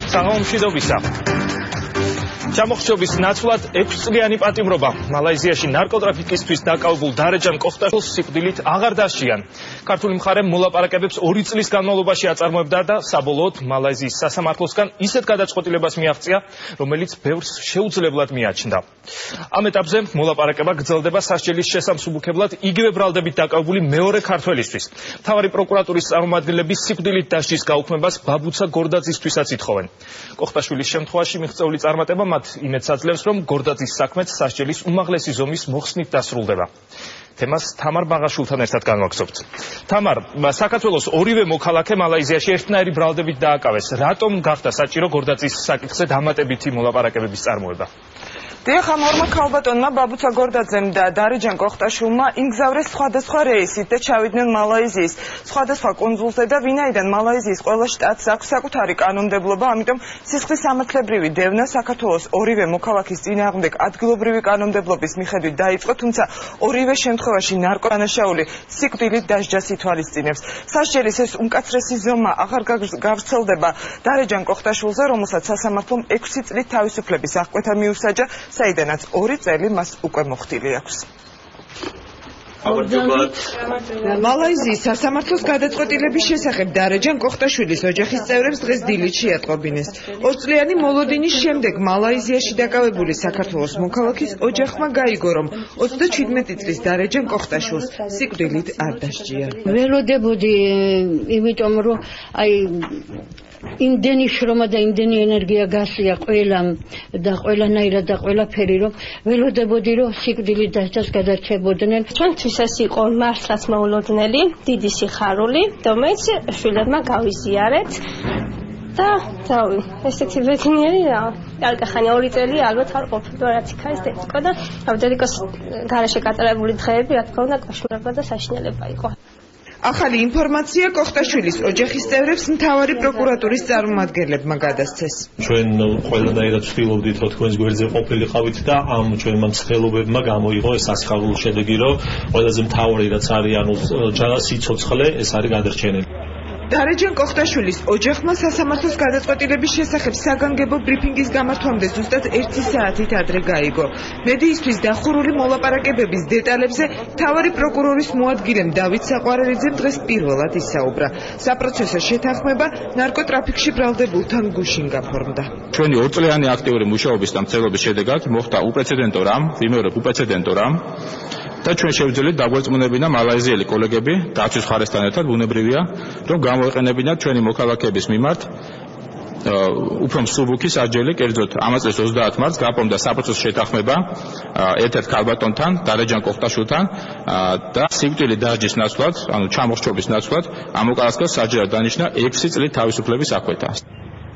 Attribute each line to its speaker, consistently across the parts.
Speaker 1: საღამო მშვიდობისა. ჩამოხრჩობის ნაცვლად 6 წლიანი პატიმრობა მალაიზიაში ნარკოტრაფიკისთვის დაკავებულ დარეჯან კოხტაშვილს სიკვდილით აღარ დასჯიან. ქართული მხარე მოლაპარაკებებს 2 წლის განმავლობაში აწარმოებდა და საბოლოოდ მალაიზიის სასამართლოსგან ისეთ გადაწყვეტილებას მიაღწია, რომელიც ბევრს შეუძლებლად მიაჩნდა. ამ ეტაპზე მოლაპარაკება გრძელდება სასჯელის შესამსუბუქებლად იგივე ბრალდებით დაკავებული მეორე ქართველისთვის. მთავარი პროკურატურის წარმომადგენლები სიკვდილით დასჯის გაუქმებას ბაბუცა გორდაძისთვისაც ითხოვენ. კოხტაშვილის შემთხვევაში მიღწეული წარმატება იმედს აძლევს, რომ გორდაძის საქმეც სასჯელის უმაღლესი ზომის მოხსნით დასრულდება. თემას თამარ ბაღაშვილთან ერთად განვაგრძობთ. თამარ, საქართველოს ორივე მოქალაქე მალაიზიაში ერთნაირი ბრალდებით დააკავეს. რატომ გახდა საჭირო გორდაძის საკითხზე დამატებითი მოლაპარაკებების წარმოება?
Speaker 2: დიახ, ამ ორმა ქალბატონმა ბაბუცა გორდაძემ და დარეჯან კოხტაშვილმა იმგზავრეს სხვადასხვა რეისით და ჩავიდნენ მალაიზიის სხვადასხვა კუნძულზე და ვინაიდან მალაიზიის ყველა შტატს აქვს საკუთარი კანონმდებლობა, ამიტომ სისხლის სამართლებრივი დევნა საქართველოს ორივე მოქალაქის წინააღმდეგ ადგილობრივი კანონმდებლობის მიხედვით დაიწყო, თუმცა ორივე შემთხვევაში ნარკოდანაშაული სიკვდილით დასჯას ითვალისწინებს. სასჯელის ეს უმკაცრესი ზომა აღარ გავრცელდება დარეჯან კოხტაშვილზე, რომელსაც სასამართლომ 6 წლით თავისუფლების აღკვეთა მიუსაჯა, საიდანაც 2 წელი მას უკვე მოხდილი აქვს. მალაიზიის სასამართლოს გადაწყვეტილების შესახებ დარეჯან კოხტაშვილის ოჯახის წევრებს დღეს დილით შეატყობინეს. 2 წლიანი მოლოდინის შემდეგ მალაიზიაში დაკავებული საქართველოს მოქალაქის ოჯახმა გაიგო, რომ 37 წლის დარეჯან კოხტაშვილს სიკვდილით არ დასჯიან.
Speaker 3: ველოდებოდი, იმიტომ რომ იმდენი შრომა და იმდენი ენერგია გასია ყველამ და ყველანაირად და ყველაფერი, რომ ველოდებოდი, რომ სიკვდილით დასჯას გადარჩებოდნენ.
Speaker 4: ჩვენთვის ეს იყო მართლაც მოულოდნელი, დიდი სიხარული, რომელიც შვილებმა გავიზიარეთ და ესეთი ბედნიერი ალკახანი 2 წელი ალბათ არ ყოფილა, რაც იქა ეს დედიკო და დედიკოს გარეშე გატარებული დღეები, რა თქმა უნდა, კაშურება და საშინელება იყო.
Speaker 2: ახალი ინფორმაცია კოხტაშვილის ოჯახის წევრებს მთავარი პროკურატურის წარმომადგენლებმა გადასცეს.
Speaker 5: ჩვენ ყველანაირად ვცდილობდით, რომ თქვენს გვერდზე ყოფილიყავით და ამ ჩვენმა მცდელობებმა გამოიღო ეს სასიხარულო შედეგი, რომ ყველაზე მთავარი რაც არის, ანუ სიცოცხლე, ეს არის გადარჩენილი.
Speaker 2: დარეჯან კოხტაშვილის ოჯახმა სასამართლოს გადაწყვეტილების შესახებ საგანგებო ბრიფინგის გამართვამდე ზუსტად 1 საათით ადრე გაიგო. მედიისთვის დახურული მოლაპარაკებების დეტალებზე მთავარი პროკურორის მოადგილემ დავით საყვარელიძემ დღეს პირველად ისაუბრა. საპროცესო შეთანხმება ნარკოტრაფიკში ბრალდებულთან გუშინ გაფორმდა.
Speaker 6: ჩვენი 2 წლიანი აქტიური მუშაობის და მცდელობის შედეგად მოხდა უპრეცედენტო რამ, ვიმეორებ უპრეცედენტო რამ და ჩვენ შევძელით დაგვერწმუნებინა მალაიზიელი კოლეგები დაცვის მხარესთან ერთად, ბუნებრივია, რომ გამოეყენებინათ ჩვენი მოქალაქეების მიმართ უფრო მსუბუქი სასჯელი, კერძოდ ამას წლის 30 მარტს გაფორმდა საპროცესო შეთანხმება ერთ-ერთ ქალბატონთან, დარეჯან კოხტაშვილთან და სიკვდილით დასჯის ნაცვლად, ანუ ჩამოხრჩობის ნაცვლად, ამ უკანასკნელს საჯაროდ დანიშნა 6 წლით თავისუფლების აღკვეთა.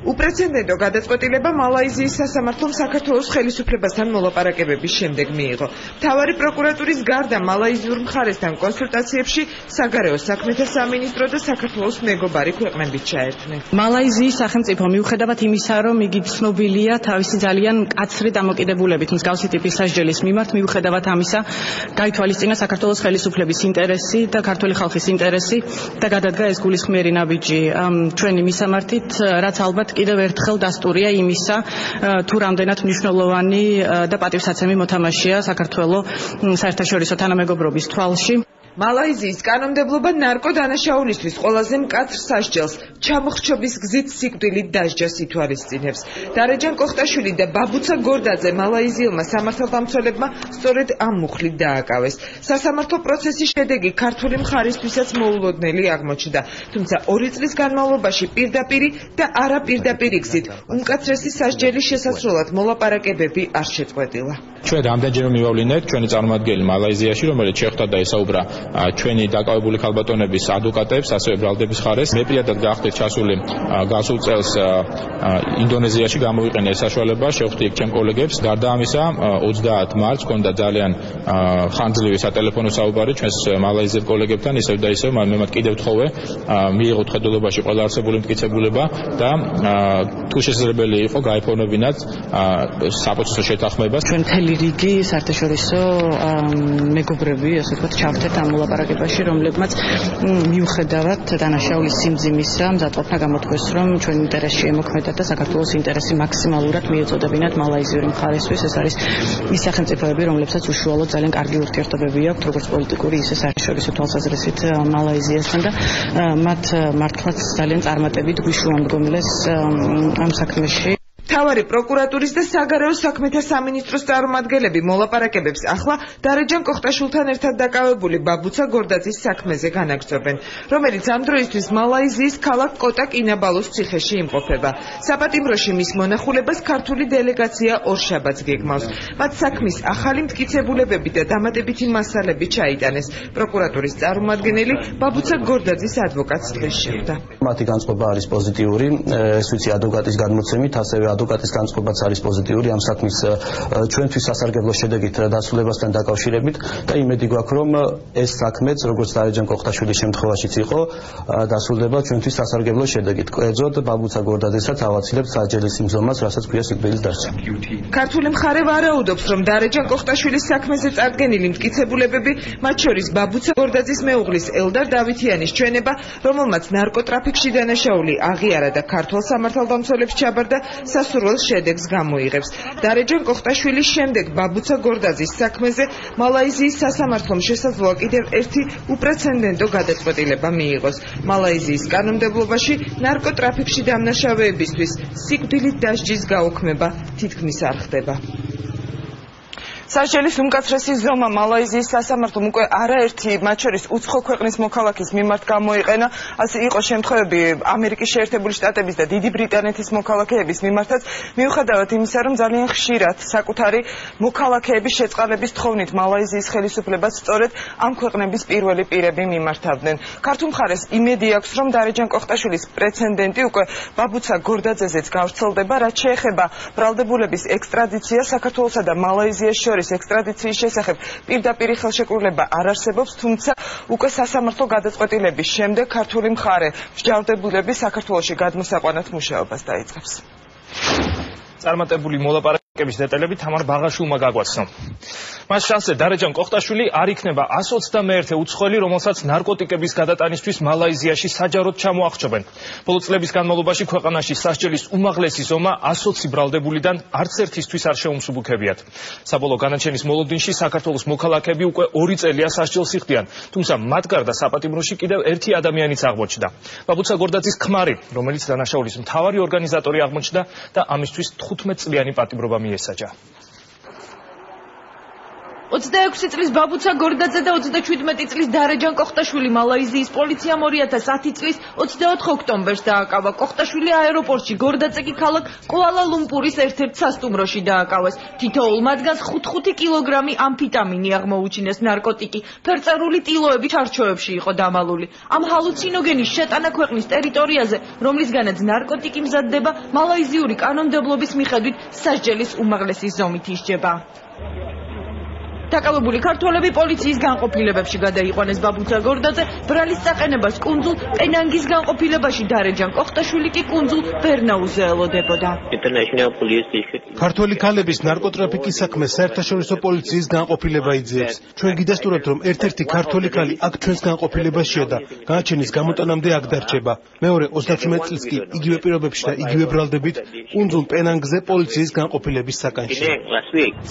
Speaker 2: უპრეცედენტო გადაწყვეტილება მალაიზიის სასამართლომ საქართველოს ხელისუფლებასთან მოლაპარაკებების შემდეგ მიიღო. მთავარი პროკურატურის გარდა მალაიზიურ მხარესთან კონსულტაციებში საგარეო საქმეთა სამინისტრო და საქართველოს მეგობარი ქვეყნებიც ჩაერთნენ.
Speaker 7: მალაიზიის სახელმწიფო მიუხედავად იმისა, რომ იგი ცნობილია თავისი ძალიან მკაცრი დამოკიდებულებით მსგავსი ტიპის სასჯელის მიმართ, მიუხედავად ამისა, გაითვალისწინა საქართველოს ხელისუფლების ინტერესი და ქართული ხალხის ინტერესი და გადადგა ეს გულისხმიერი ნაბიჯი ჩვენი მისამართით, რაც ალბათ კიდევ ერთხელ დასტურია იმისა, თუ რამდენად მნიშვნელოვანი და პატივსაცემი მოთამაშეა საქართველოს საერთაშორისო თანამეგობრობის თვალში.
Speaker 2: მალაიზიის კანონმდებლობა ნარკოდანაშაულისთვის ყველაზე მკაცრ სასჯელს ჩამოხრჩობის გზით სიკვდილით დასჯას ითვალისწინებს. დარეჯან კოხტაშვილი და ბაბუცა გორდაძე მალაიზიელმა სამართალდამცველებმა სწორედ ამ მუხლით დააკავეს. სასამართლო პროცესის შედეგი ქართული მხარისთვისაც მოულოდნელი აღმოჩნდა, თუმცა 2 წლის განმავლობაში პირდაპირი და არაპირდაპირი გზით უმკაცრესი სასჯელის შესასრულად მოლაპარაკებები არ შეწყვეტილა.
Speaker 6: ჩვენ რამდენჯერმე მივავლინეთ ჩვენი წარმომადგენელი მალაიზიაში, რომელიც შეხვდა და ისაუბრა ჩვენი დაკავებული ქალბატონების ადვოკატებს, ასევე ბრალდების ხარეს. მე პირადად გავხდით ჩასული გასულ წელს ინდონეზიაში გამოვიყენე ეს საშუალება, შევხვდი იქ ჩემ კოლეგებს. გარდა ამისა, 30 მარტს ჰქონდა ძალიან ხანძლივი სატელეფონო საუბარი ჩვენს მალაიზიელ კოლეგებთან, ისევ და ისევ მე მათ კიდევ ვთხოვე მიიღოთ ხედულობაში ყველა არსებული მტკიცებულება და თუ შესაძლებელი იყო გაიფორმებინათ საპროცესო შეთანხმებას.
Speaker 7: ჩვენ მთელი რიგი საერთაშორისო მეგობრები, ასე ვთქვათ, ჩავთეთ ამ მოლაპარაკებაში, რომლებმაც მიუხედავად დანაშაულის სიმძიმისა, მზადყოფნა გამოთქვეს, რომ ჩვენ ინტერესში ემოქმედათ და საქართველოს ინტერესი მაქსიმალურად მიეწოდებინათ მალაიზიური მხარესთვის. ეს არის ის სახელმწიფოები, რომლებსაც უშუალოდ ძალიან კარგი ურთიერთობები აქვთ, როგორც პოლიტიკური, ისე საერთაშორისო თვალსაზრისით მალაიზიასთან და მათ მართლაც ძალიან წარმატებით გვიშუამდგომლეს ამ საქმეში.
Speaker 2: მთავარი პროკურატურის და საგარეო საქმეთა სამინისტროს წარმომადგენლები მოლაპარაკებებს ახლა დარეჯან კოხტაშვილთან ერთად დაკავებული ბაბუცა გორდაძის საქმეზე განაგრძობენ, რომელიც ამ დროისთვის მალაიზიის ქალაქ კოტა კინაბალუს ციხეში იმყოფება. საპატიმროში მის მონახულებას ქართული დელეგაცია ორშაბათს გეგმავს. მათ საქმის ახალი მტკიცებულებები და დამატებითი მასალები ჩაიტანეს. პროკურატურის წარმომადგენელი ბაბუცა გორდაძის ადვოკატს დღეს შეხვდა.
Speaker 8: მათი განწყობა არის პოზიტიური, ეს ვიცი ადვოკატის გადმოცემით, ასევე ადვოკატის განწყობაც არის პოზიტიური ამ საქმის ჩვენთვის სასარგებლო შედეგით დასრულებასთან დაკავშირებით და იმედი გვაქვს რომ ეს საქმეც როგორც დარეჯან კოხტაშვილის შემთხვევაშიც იყო დასრულდება ჩვენთვის სასარგებლო შედეგით. კერძოდ ბაბუცა გორდაძესაც ავაცილებთ საჯელის სიმძომას, რასაც ქვია სიკვდილის დასჯა.
Speaker 2: ქართული მხარე ვარაუდობს, რომ დარეჯან კოხტაშვილის საქმეზე წარდგენილი მტკიცებულებები, მათ შორის ბაბუცა გორდაძის მეუღლის ელდარ დავითიანის ჩვენება, რომელმაც ნარკოტრაფიკში დანაშაული აღიარა და ქართულ სამართალდამცველებს ჩაბარდა, სასურველ შედეგს გამოიღებს. დარეჯან კოხტაშვილის შემდეგ ბაბუცა გორდაძის საქმეზე მალაიზიის სასამართლომ შესაძლოა კიდევ ერთი უპრეცედენტო გადაწყვეტილება მიიღოს. მალაიზიის კანონმდებლობაში ნარკოტრაფიკში დამნაშავეებისთვის სიკვდილით დასჯის გაუქმება თითქმის არ ხდება. საჯელის უმკაცრესი ზომა მალაიზიის სასამართლომ უკვე არაერთი, მათ შორის უცხო ქვეყნის მოქალაქის მიმართ გამოიყენა. ასე იყო შემთხვევები ამერიკის შეერთებული შტატების და დიდი ბრიტანეთის მოქალაქეების მიმართაც, მიუხედავად იმისა, რომ ძალიან ხშირად საკუთარი მოქალაქეების შეწყალების თხოვნით მალაიზიის ხელისუფლებას სწორედ ამ ქვეყნების პირველი პირები მიმართავდნენ. ქართულ მხარეს იმედი აქვს, რომ დარეჯან კოხტაშვილის პრეცედენტი უკვე ბაბუცა გორდაძეზეც გავრცელდება, რაც შეეხება ბრალდებულების ექსტრადიცია საქართველოსა და მალაიზიის შორის ექსტრადიციის შესახებ პირდაპირი ხელშეკრულება არ არსებობს, თუმცა უკვე სასამართლო გადაწყვეტილების შემდეგ ქართული მხარე მსჯავრდებულების საქართველოში გადმოსაყვანად მუშაობას დაიწყებს. წარმატებული მოლაპარაკების დეტალები თამარ ბაღაშვილმა გაგვაცნო. მას შანსზე დარეჯან კოხტაშვილი არ იქნება 121 უცხოელი, რომელსაც ნარკოტიკების გადატანისთვის მალაიზიაში საჯაროდ ჩამოახრჩობენ. ბოლო წლების განმავლობაში ქვეყანაში სასჯელის უმაღლესი ზომა 120 ბრალდებულიდან არც ერთისთვის არ შეუმსუბუქებიათ. საბოლოო განაჩენის მოლოდინში საქართველოს მოქალაქეები უკვე 2 წელია სასჯელს იხდიან, თუმცა მათ გარდა საპატიმროში კიდევ ერთი ადამიანიც აღმოჩნდა. ბაბუცა გორდაძის ქმარი, რომელიც დანაშაულის მთავარი ორგანიზატორი აღმოჩნდა და ამისთვის 15 წლიანი პატიმრობა მიესაჯა.
Speaker 9: 26 წლის ბაბუცა გორდაძე და 37 წლის დარეჯან კოხტაშვილი მალაიზიის პოლიციამ 2010 წლის 24 ოქტომბერს დააკავა. კოხტაშვილი აეროპორტში, გორდაძე კი ქალაქ კუალა-ლუმპურის ერთ-ერთ სასტუმროში დააკავეს. თითოეულ მათგანს 5 კილოგრამი ამფეტამინი აღმოუჩინეს, ნარკოტიკი, ფერწერული ტილოები ჩარჩოებში იყო დამალული. ამ ჰალუცინოგენის შეტანა ქვეყნის ტერიტორიაზე, რომლისგანაც ნარკოტიკი მზადდება, მალაიზიური კანონმდებლობის მიხედვით სასჯელის უმაღლესი ზომით ისჯება. დაკავებული ქართველები პოლიციის განყოფილებებში გადაიყვანეს. ბაბუცა გორდაძე ბრალის საყენებას კუნძულ პენანგის განყოფილებაში, დარეჯან კოხტაშვილი კი კუნძულ ბერნაუზე ელოდებოდა.
Speaker 10: ქართველი ქალების ნარკოტრაფიკის საქმეს საერთაშორისო პოლიციის განყოფილება იძიებს. ჩვენ გიდასტურებთ, რომ ერთ-ერთი ქართველი ქალი აქ ჩვენს განყოფილებაშია და განაჩენის გამოტანამდე აქ დარჩება. მეორე 37 წლის კი იგივე პირობებში და იგივე ბრალდებით კუნძულ პენანგზე პოლიციის განყოფილების საკანში.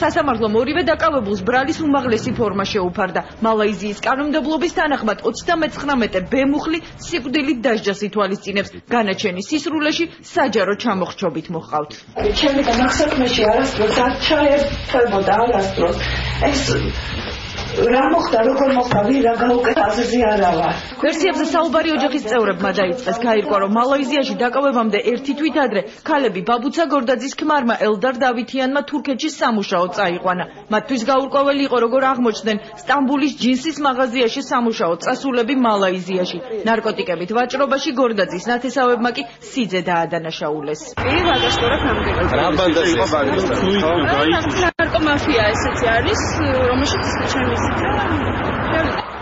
Speaker 9: სასამართლომ ორივე დაკავებულს ბრალის უმაღლესი ფორმა შეუფარდა. მალაიზიის კანონმდებლობის თანახმად 39 ბ მუხლი სიკვდილით დასჯას ითვალისწინებს. განაჩენის სისრულეში საჯარო ჩამოხრჩობით მოჰყავთ.
Speaker 3: ჩემი განახსენებაში არასდროს არ ჩაერთვებოდა არასდროს. ეს რა მოხდა, როგორ მოხდა, ვირა გაუკეთა აზრზე არა ვარ.
Speaker 9: ვერსიებზე საუბარი ოჯახის წევრებმა დაიწყეს. გაირკვა, რომ მალაიზიაში დაკავებამდე ერთი თვით ადრე ქალები ბაბუცა გორდაძის ქმარმა ელდარ დავითიანმა თურქეთში სამუშაოდ წაიყვანა. მათთვის გაურკვეველი იყო, როგორ აღმოჩნდნენ სტამბულის ჯინსის მაღაზიაში სამუშაოდ წასულები მალაიზიაში. ნარკოტიკებით ვაჭრობაში გორდაძის ნათესავებმა კი სიძე დაადანაშაულეს.
Speaker 4: ნარკომაფია ესეთი არის, რომელშიც ჩემი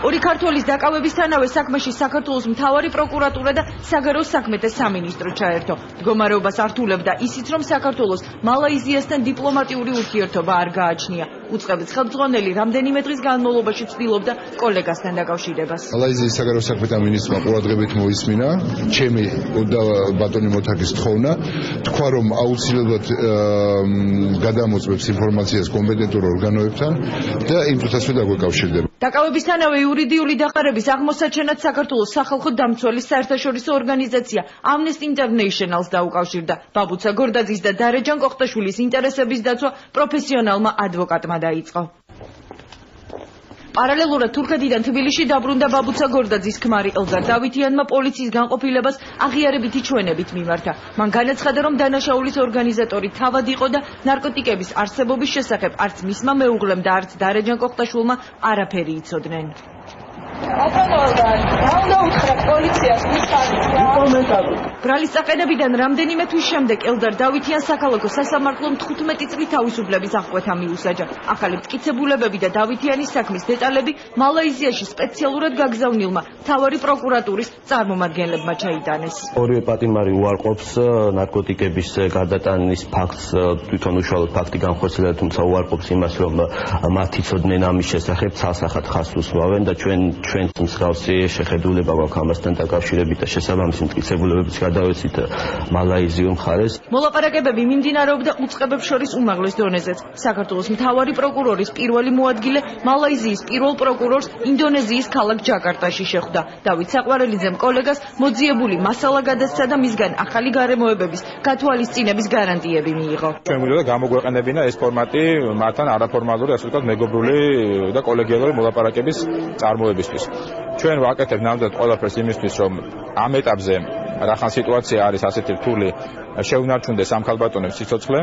Speaker 9: ორი ქართველის დაკავებისთანავე საქმეში საქართველოს მთავარი პროკურატურა და საგარეო საქმეთა სამინისტრო ჩაერთო. მდგომარეობას ართულებდა ისიც, რომ საქართველოს მალაიზიასთან დიპლომატიური ურთიერთობა არ გააჩნია. უწყებით ხელმძღვანელი რამდენიმე დღის განმავლობაში ცდილობდა კოლეგასთან დაკავშირებას.
Speaker 11: მალაიზიის საგარეო საქმეთა მინისტრმა ყურადღებით მოისმინა ჩემი და ბატონი მოთაკის თხოვნა, თქვა რომ აუცილებლად გადამოწმებს ინფორმაციას კომპეტენტურ ორგანოებთან და იმ დროთაცვე დაგვეკავშირდება.
Speaker 9: დაკავებისთანავე იურიდიული დაყარების აღმოსაჩენად საქართველოს სახალხო დამცველის საერთაშორისო ორგანიზაცია Amnesty International-ს დაუკავშირდა. ბაბუცა გორდაძის და დარეჯან კოხტაშვილის ინტერესების დაცვა პროფესიონალმა ადვოკატმა დაიწყო. პარალელურად თურქეთიდან თბილისში დაბრუნდა ბაბუცა გორდაძის ქმარი ელზარ დავითიანმა პოლიციის განყოფილებას აღიარებითი ჩვენებით მიმართა. მან განაცხადა, რომ დანაშაულის ორგანიზატორი თავად იყო და ნარკოტიკების არსებობის შესახებ არც მისმა მეუღლემ და არც დარეჯან კოხტაშვილმა არაფერი იცოდნენ. ბრალის საყენებიდან რამდენიმე თვის შემდეგ ელდარ დავითიანს საქალაქო სასამართლომ 15 წლის თავისუფლების აღკვეთა მიუსაჯა. ახალი მტკიცებულებები და დავითიანის საქმის დეტალები მალაიზიაში სპეციალურად გაგზავნილმა მთავარი პროკურატურის წარმომადგენლებმა ჩაიტანეს.
Speaker 8: ორივე პატიმარი უარყოფს ნარკოტიკების გარდატანის ფაქტს, თვითონ უშუალოდ ფაქტი განხორციელდა, თუმცა უარყოფს იმას, რომ მათ იცოდნენ ამის შესახებ, ცალსახად ხაზს უსვამენ და ჩვენ მსგავსი შეხედულება გვაქვს ამასთან დაკავშირებით და შესაბამისი მტკიცებულებებიც გადავეცით მალაიზიურ მხარეს.
Speaker 9: მოლაპარაკებები მიმდინარეობდა უწყებებს შორის უმაღლეს დონეზეც. საქართველოს მთავარი პროკურორის პირველი მოადგილე მალაიზიის პირველ პროკურორს ინდონეზიის ქალაქ ჯაკარტაში შეხვდა. დავით საყვარელიძემ კოლეგას მოძიებული მასალა გადასცა და მისგან ახალი გარემოებების გათვალისწინების გარანტიები მიიღო.
Speaker 6: ჩვენ მინდოდა გამოგვეყენებინა ეს ფორმატი მათთან არაფორმალური, ასე ვთქვათ, მეგობრული და კოლეგიალური მოლაპარაკების წარმოებისთვის. ჩვენ ვაკეთებთ ნამდვილად ყველაფერს იმისთვის, რომ ამ ეტაპზე რახან სიტუაცია არის ასეთი რთული, შეუნარჩუნდეს ამ ქალბატონებს სიცოცხლე.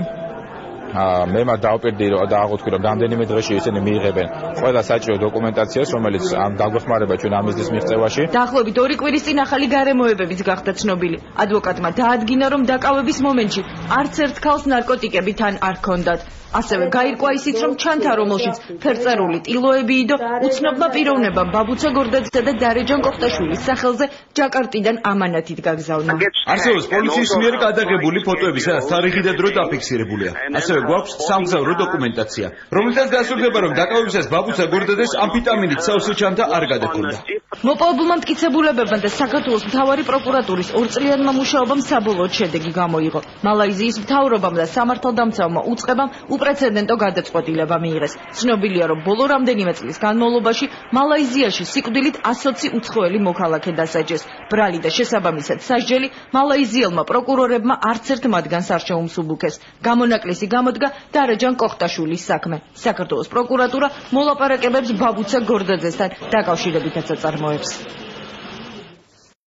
Speaker 6: მე მათ დავპირდი და აღუთქვი, რომ რამდენიმე დღეში ისინი მიიღებენ ყველა საჭირო დოკუმენტაციას, რომელიც ამ დაგვეხმარება ჩვენ ამ მიზნის მიღწევაში.
Speaker 9: დაახლოებით 2 კვირის წინ ახალი გარემოებებიც გახდა ცნობილი. ადვოკატმა დაადგინა, რომ დაკავების მომენტში არც ერთ ქალს ნარკოტიკები თან არ ჰქონდათ. ასევე გაირკვა ისიც, რომ ჩანთა, რომელშიც ფერწერული ტილოები იდო, უცნობმა პიროვნებამ ბაბუცა გორდაძისა და დარეჯან კოხტაშვილის სახელზე ჯაკარტიდან ამანათით გაგზავნა.
Speaker 12: არსებობს პოლიციის მიერ გადაღებული ფოტოები, სადაც თარიღი და დრო დაფიქსირებულია. ასევე გვაქვს სამგზავრო დოკუმენტაცია, რომელთაც დასურდება, რომ დაკავებისას ბაბუცა გორდაძეს ამფეტამინით სავსე ჩანთა არ გადაქონდა.
Speaker 9: მოპოვებულმა მტკიცებულებებმა და საქართველოს მთავარი პროკურატურის 2 წლიანმა მუშაობამ საბოლოოდ შედეგი გამოიღო. მალაიზიის მთავრობამ და სამართალდამცავმა უწყებამ უპრეცედენტო გადაწყვეტილება მიიღეს. ცნობილია, რომ ბოლო რამდენიმე წლის განმავლობაში მალაიზიაში სიკვდილით 120 უცხოელი მოქალაქე დასაჯეს. ბრალი და შესაბამისად სასჯელი მალაიზიელმა პროკურორებმა არც ერთ მათგანს არ შეუმსუბუქეს. გამონაკლისი გამოდგა დარეჯან კოხტაშვილის საქმე. საქართველოს პროკურატურა მოლაპარაკებებს ბაბუცა გორდაძესთან დაკავშირებითაც აწარმოებს.